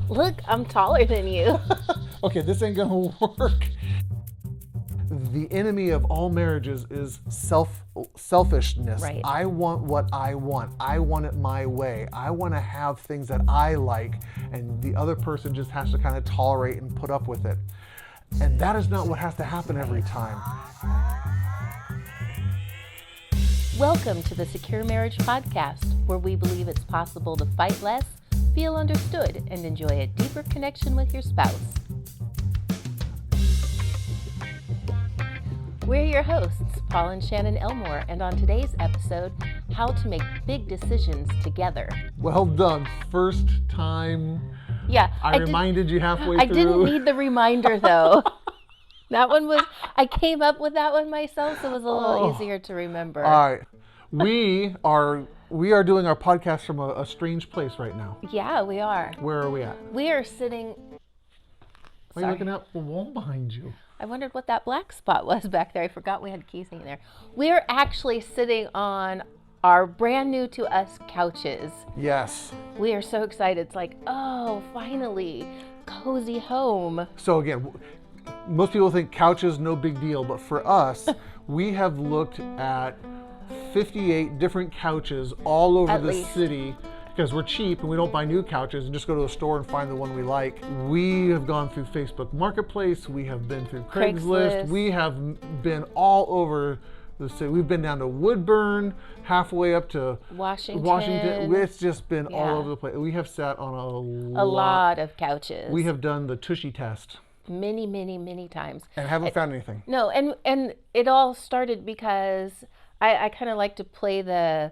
Look, I'm taller than you. Okay, this ain't gonna work. The enemy of all marriages is selfishness. Right. I want what I want. I want it my way. I want to have things that I like, and the other person just has to kind of tolerate and put up with it. And that is not what has to happen every time. Welcome to the Secure Marriage Podcast, where we believe it's possible to fight less, feel understood, and enjoy a deeper connection with your spouse. We're your hosts, Paul and Shannon Elmore, and on today's episode, how to make big decisions together. Well done. First time. Yeah, I reminded you halfway I through. didn't need the reminder though. That one was, I came up with that one myself, so it was a little easier to remember. All right. We are doing our podcast from a strange place right now. Yeah, we are. Where are we at? We are sitting. Are you looking at the wall behind you? I wondered what that black spot was back there. I forgot we had keys in there. We are actually sitting on our brand new to us couches. Yes. We are so excited. It's like, oh, finally, cozy home. So again, most people think couches, no big deal, but for us, we have looked at 58 different couches all over At the least. city because we're cheap and we don't buy new couches and just go to a store and find the one we like. We have gone through Facebook Marketplace. We have been through Craigslist. We have been all over the city. We've been down to Woodburn, halfway up to Washington. It's just been all Yeah. over the place. We have sat on A lot of couches. We have done the Tushy test many, many, many times. and haven't found anything. No, and it all started because I kind of like to play the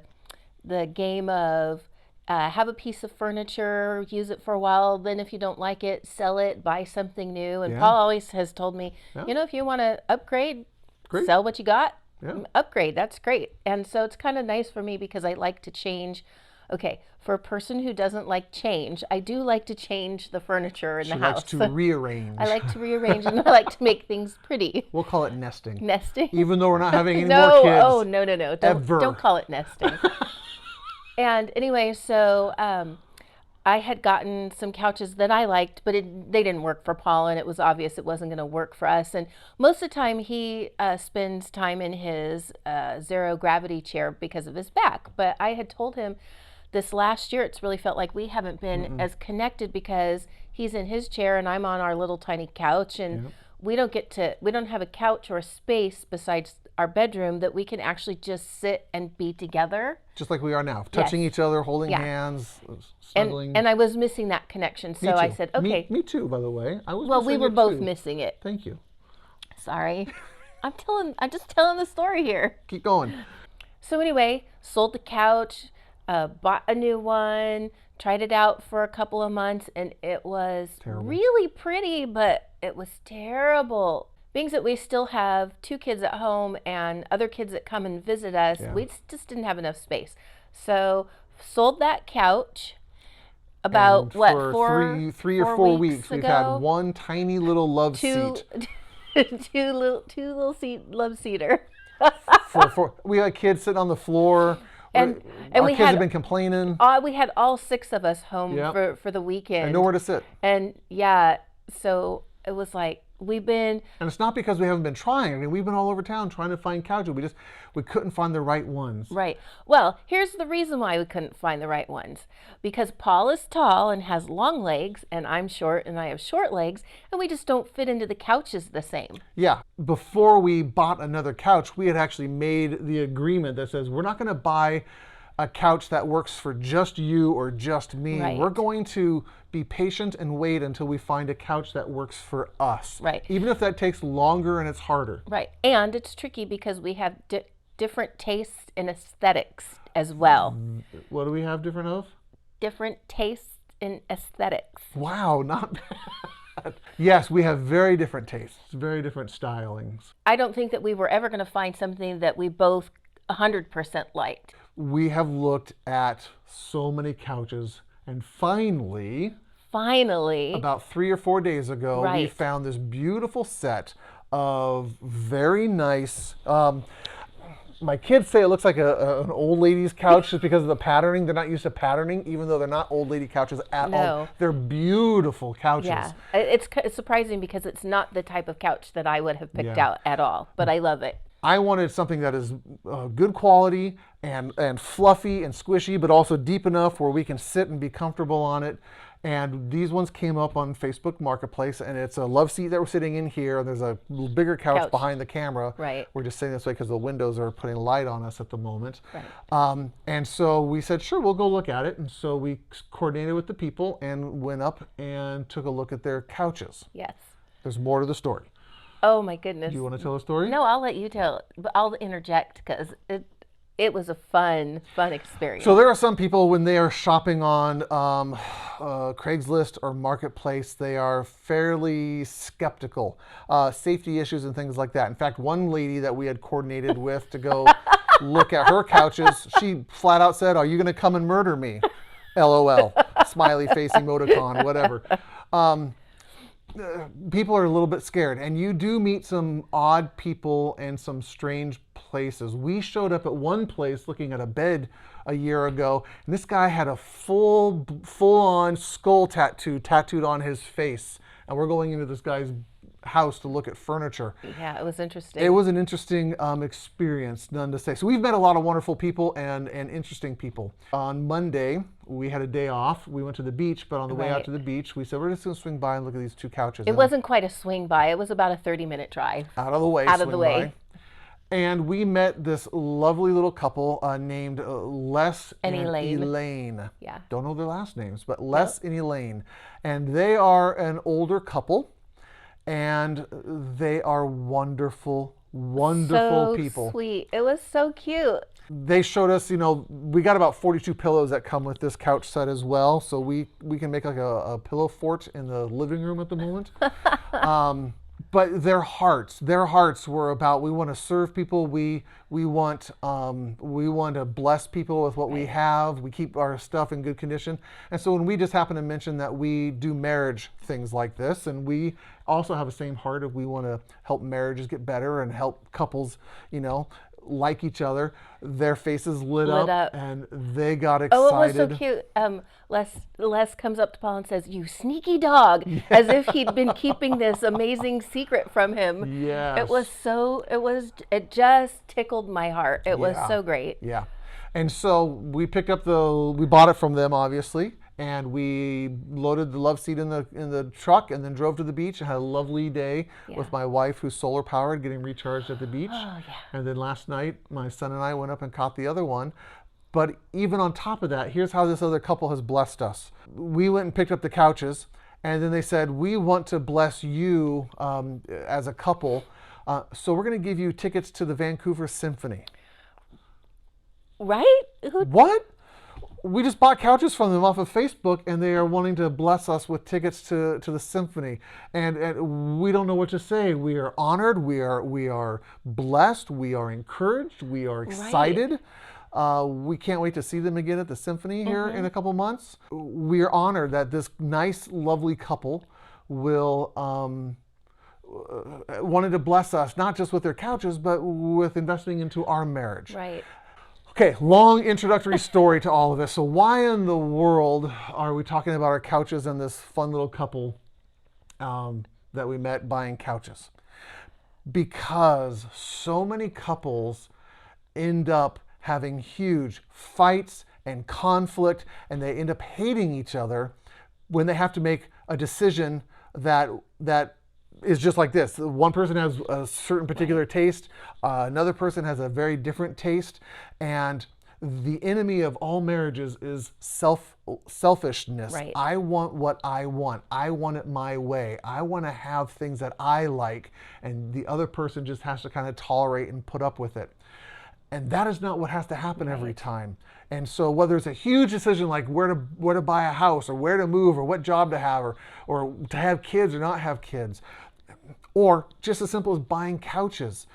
game of have a piece of furniture, use it for a while, then if you don't like it, sell it, buy something new. And Yeah. Paul always has told me, Yeah. if you want to upgrade, Great. sell what you got, Yeah. upgrade, that's great. And so it's kind of nice for me because I like to change. Okay, for a person who doesn't like change, I do like to change the furniture in the She house. likes to rearrange. I like to rearrange and I like to make things pretty. We'll call it nesting. Nesting. Even though we're not having any No, more kids. oh, no. Ever. Don't call it nesting. And anyway, so I had gotten some couches that I liked, but they didn't work for Paul, and it was obvious it wasn't going to work for us. And most of the time, he spends time in his zero gravity chair because of his back. But I had told him this last year, it's really felt like we haven't been as connected because he's in his chair and I'm on our little tiny couch, and we don't have a couch or a space besides our bedroom that we can actually just sit and be together. Just like we are now, touching each other, holding Yeah. hands, snuggling. And I was missing that connection, so Me too. I said, okay. Me too, by the way. I was. Well, we missing were it both too. missing it. Thank you. Sorry. I'm just telling the story here. Keep going. So anyway, sold the couch, bought a new one, tried it out for a couple of months, and it was Terrible. really pretty, but it was terrible. Being that we still have 2 kids at home and other kids that come and visit us, Yeah. we just didn't have enough space. So sold that couch about And what, for three or 4 four weeks we've had ago? one tiny little love seat. two little seat love seater. We had kids sitting on the floor. And our we kids had- have been complaining. We had all 6 of us home Yep. for the weekend. And nowhere to sit. And yeah, so it was like And it's not because we haven't been trying. I mean, we've been all over town trying to find couches. We couldn't find the right ones. right. Well, here's the reason why we couldn't find the right ones. Because Paul is tall and has long legs, and I'm short and I have short legs, and we just don't fit into the couches the same. Yeah. Before we bought another couch, we had actually made the agreement that says we're not going to buy a couch that works for just you or just me. Right. We're going to be patient and wait until we find a couch that works for us. Right. Even if that takes longer and it's harder. Right. And it's tricky because we have different tastes in aesthetics as well. What do we have different of? Different tastes in aesthetics. Wow, not bad. Yes, we have very different tastes, very different stylings. I don't think that we were ever going to find something that we both 100% liked. We have looked at so many couches, and finally, about 3 or 4 days ago, we Right. found this beautiful set of very nice, My kids say it looks like an old lady's couch just because of the patterning. They're not used to patterning, even though they're not old lady couches at all. No. They're beautiful couches. Yeah, it's surprising because it's not the type of couch that I would have picked Yeah. out at all, but I love it. I wanted something that is good quality and fluffy and squishy, but also deep enough where we can sit and be comfortable on it. And these ones came up on Facebook Marketplace, and it's a love seat that we're sitting in here. There's a little bigger couch behind the camera. Right. We're just sitting this way because the windows are putting light on us at the moment. Right. And so we said, sure, we'll go look at it. And so we coordinated with the people and went up and took a look at their couches. Yes. There's more to the story. Oh my goodness. Do you want to tell a story? No, I'll let you tell it, but I'll interject because it was a fun experience. So there are some people when they are shopping on Craigslist or Marketplace, they are fairly skeptical. Safety issues and things like that. In fact, one lady that we had coordinated with to go look at her couches, she flat out said, "Are you going to come and murder me?" LOL, smiley face emoticon, whatever. People are a little bit scared, and you do meet some odd people and some strange places. We showed up at one place looking at a bed a year ago, and this guy had a full-on skull tattooed on his face, and we're going into this guy's house to look at furniture. Yeah, it was interesting. It was an interesting experience, none to say. So we've met a lot of wonderful people and interesting people. On Monday, we had a day off. We went to the beach, but on the way out to the beach, we said, we're just going to swing by and look at these two couches. It wasn't quite a swing by. It was about a 30-minute drive. Out of the way. Out of the way. And we met this lovely little couple named Les And Elaine. Elaine. Yeah. Don't know their last names, but Les and Elaine. And they are an older couple. And they are wonderful people. So sweet. It was so cute. They showed us, we got about 42 pillows that come with this couch set as well. So we can make like a pillow fort in the living room at the moment. But their hearts were about, we want to serve people. We want to bless people with what we have. We keep our stuff in good condition. And so when we just happen to mention that we do marriage things like this, and we also have the same heart of we want to help marriages get better and help couples, like each other, their faces lit up and they got excited. Oh, it was so cute. Les comes up to Paul and says, "You sneaky dog," as if he'd been keeping this amazing secret from him. Yes. It just tickled my heart. It was so great. Yeah. And so we bought it from them, obviously, and we loaded the love seat in the truck and then drove to the beach and had a lovely day with my wife, who's solar powered, getting recharged at the beach. Oh, yeah. And then last night, my son and I went up and caught the other one. But even on top of that, here's how this other couple has blessed us. We went and picked up the couches, and then they said, we want to bless you as a couple. So we're going to give you tickets to the Vancouver Symphony. Right? What? We just bought couches from them off of Facebook, and they are wanting to bless us with tickets to the symphony. And we don't know what to say. We are honored. We are blessed. We are encouraged. We are excited. Right. We can't wait to see them again at the symphony here in a couple months. We are honored that this nice, lovely couple will wanted to bless us, not just with their couches, but with investing into our marriage. Right. Okay, long introductory story to all of this. So why in the world are we talking about our couches and this fun little couple that we met buying couches? Because so many couples end up having huge fights and conflict, and they end up hating each other when they have to make a decision that is just like this. One person has a certain particular taste, another person has a very different taste, and the enemy of all marriages is selfishness. Right. I want what I want. I want it my way. I want to have things that I like, and the other person just has to kind of tolerate and put up with it. And that is not what has to happen every time. And so whether it's a huge decision like where to buy a house or where to move or what job to have or to have kids or not have kids, or just as simple as buying couches,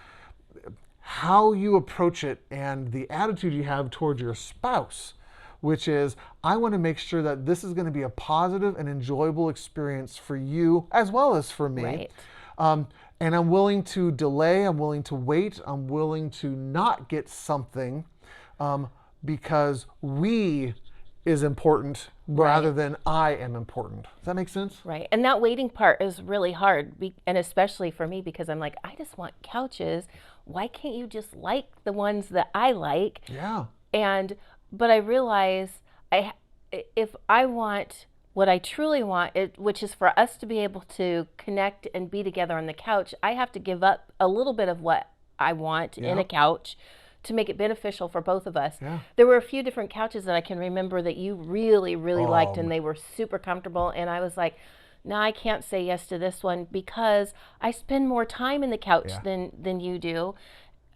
how you approach it and the attitude you have towards your spouse, which is, I want to make sure that this is going to be a positive and enjoyable experience for you as well as for me. Right. And I'm willing to delay, I'm willing to wait, I'm willing to not get something because we is important rather than I am important. Does that make sense? Right. And that waiting part is really hard. And especially for me, because I'm like, I just want couches. Why can't you just like the ones that I like? Yeah. But I realize if I want what I truly want, which is for us to be able to connect and be together on the couch, I have to give up a little bit of what I want in a couch to make it beneficial for both of us. Yeah. There were a few different couches that I can remember that you really, really liked, and they were super comfortable. And I was like, no, I can't say yes to this one because I spend more time in the couch than you do.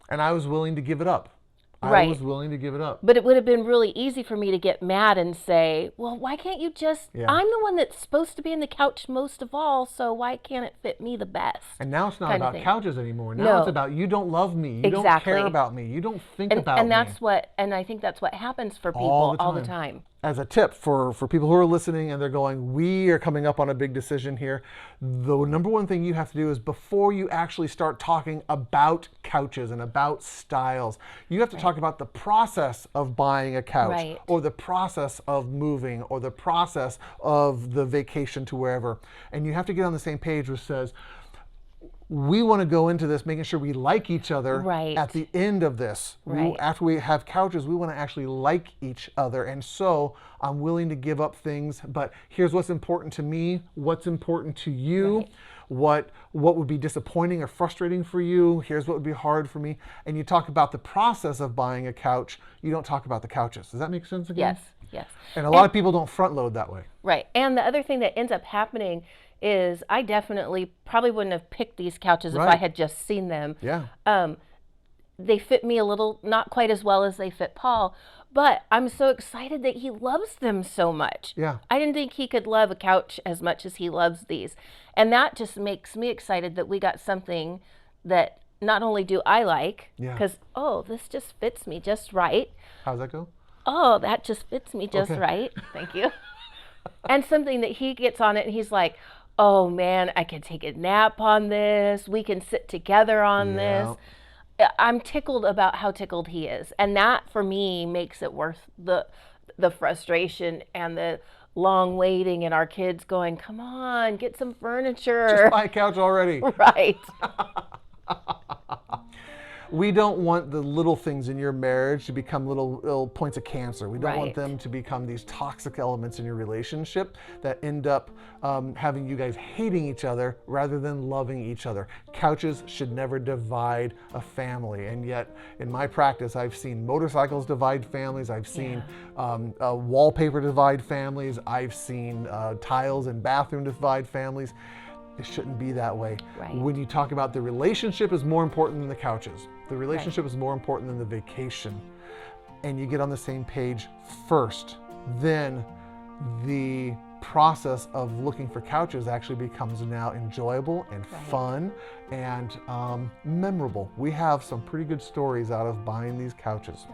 And I was willing to give it up. I was willing to give it up. But it would have been really easy for me to get mad and say, well, why can't you just, I'm the one that's supposed to be in the couch most of all, so why can't it fit me the best? And now it's not about couches anymore. Now it's about you don't love me, you don't care about me, you don't think about and me. And I think that's what happens for people all the time. As a tip for people who are listening and they're going, we are coming up on a big decision here, the number one thing you have to do is before you actually start talking about couches and about styles, you have to talk about the process of buying a couch or the process of moving or the process of the vacation to wherever. And you have to get on the same page which says, we want to go into this making sure we like each other at the end of this. After we have couches, we want to actually like each other. And so I'm willing to give up things, but here's what's important to me, what's important to you, what would be disappointing or frustrating for you, here's what would be hard for me. And you talk about the process of buying a couch, you don't talk about the couches. Does that make sense again? Yes. And a lot of people don't front load that way. Right. And the other thing that ends up happening is I definitely probably wouldn't have picked these couches if I had just seen them. Yeah. They fit me a little, not quite as well as they fit Paul, but I'm so excited that he loves them so much. Yeah. I didn't think he could love a couch as much as he loves these. And that just makes me excited that we got something that not only do I like, because, this just fits me just right. How's that go? Oh, that just fits me just right. Thank you. And something that he gets on it and he's like, oh man, I can take a nap on this. We can sit together on this. I'm tickled about how tickled he is. And that for me makes it worth the frustration and the long waiting and our kids going, come on, get some furniture. Just buy a couch already. Right. We don't want the little things in your marriage to become little points of cancer. We don't want them to become these toxic elements in your relationship that end up having you guys hating each other rather than loving each other. Couches should never divide a family. And yet, in my practice, I've seen motorcycles divide families. I've seen wallpaper divide families. I've seen tiles in bathroom divide families. It shouldn't be that way. When you talk about the relationship is more important than the couches. The relationship is more important than the vacation. And you get on the same page first. Then the process of looking for couches actually becomes now enjoyable and fun and memorable. We have some pretty good stories out of buying these couches.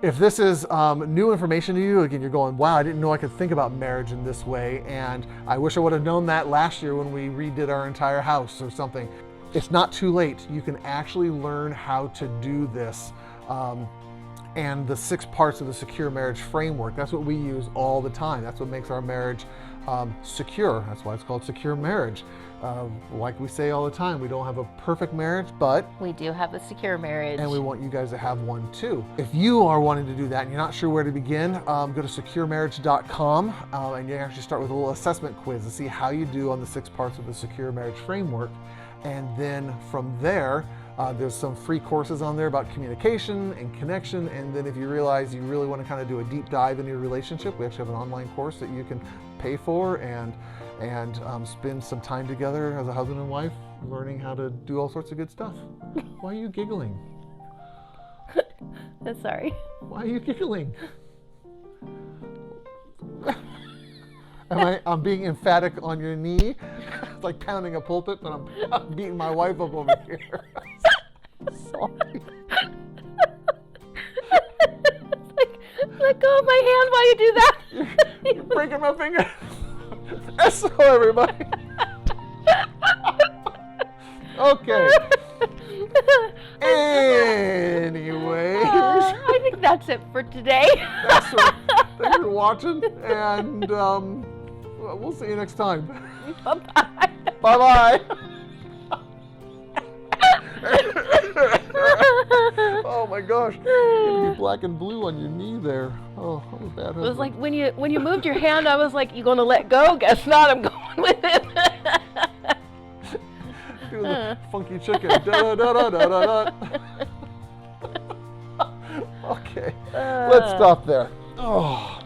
If this is new information to you, again, you're going, wow, I didn't know I could think about marriage in this way, and I wish I would have known that last year when we redid our entire house or something. It's not too late. You can actually learn how to do this. And the 6 parts of the secure marriage framework, that's what we use all the time. That's what makes our marriage secure. That's why it's called secure marriage. Like we say all the time, we don't have a perfect marriage, but we do have a secure marriage. And we want you guys to have one too. If you are wanting to do that and you're not sure where to begin, go to securemarriage.com and you actually start with a little assessment quiz to see how you do on the 6 parts of the secure marriage framework. And then from there, there's some free courses on there about communication and connection. And then if you realize you really want to kind of do a deep dive into your relationship, we actually have an online course that you can pay for and spend some time together as a husband and wife learning how to do all sorts of good stuff. Why are you giggling? I'm sorry. Why are you giggling? I'm being emphatic on your knee. It's like pounding a pulpit, but I'm beating my wife up over here. Sorry. Let go of my hand while you do that. You're breaking my finger. So everybody. Okay. Anyways, I think that's it for today. thanks for watching, and we'll see you next time. Bye-bye. Bye-bye. Oh my gosh, you're gonna be black and blue on your knee there. Oh, I'm a bad husband. It was like when you moved your hand, I was like, you gonna let go? Guess not, I'm going with it. Doing the funky chicken. Da, da, da, da, da, da. Okay, let's stop there. Oh.